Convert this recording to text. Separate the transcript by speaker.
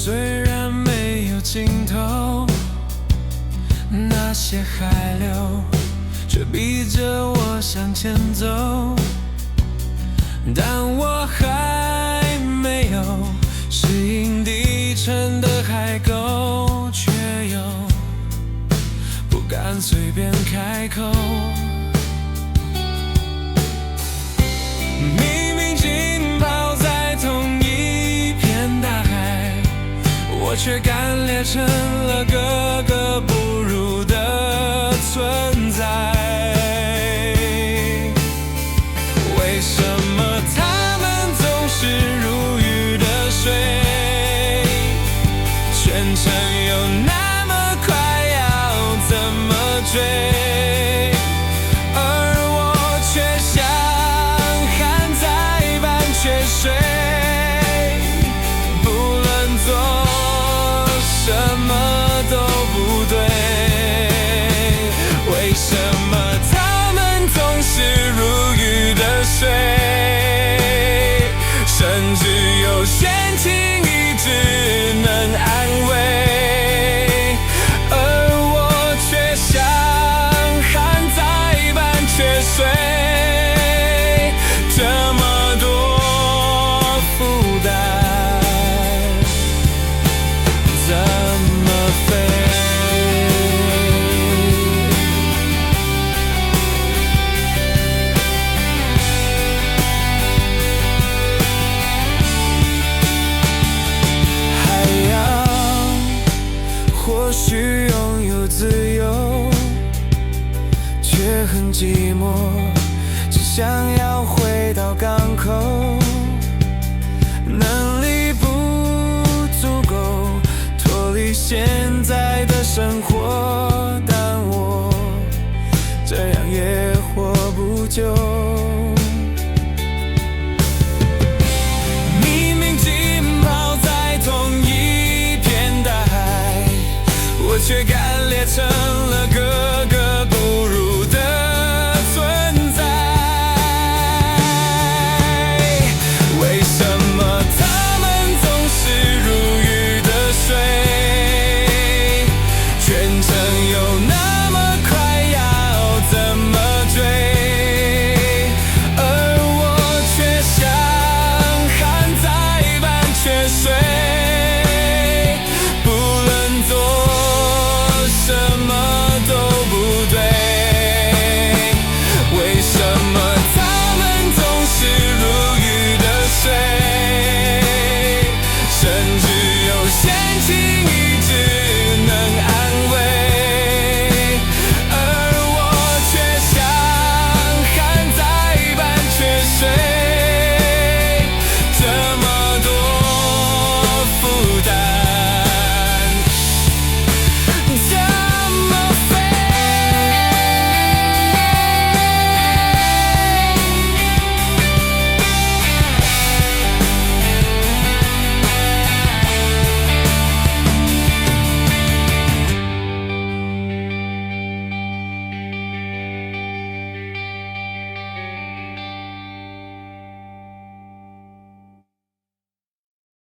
Speaker 1: 虽然没有尽头，那些海流却逼着我向前走，但我还没有适应低沉的海沟，却又不敢随便开口。明明浸泡在同一片大海，我却干裂成了格格不入的存在。为什么他们总是如鱼的水，全程又那么快，要怎么追？而我却像含在半缺水，不论做什么都不对。为什么他们总是如鱼的水，甚至有些轻易只能安慰，而我却像含在半缺水，这么多负担怎么飞？或许拥有自由，却很寂寞，只想要回到港口。能力不足够脱离现在的生活，但我这样也活不久。明明浸泡在同一片大海，我却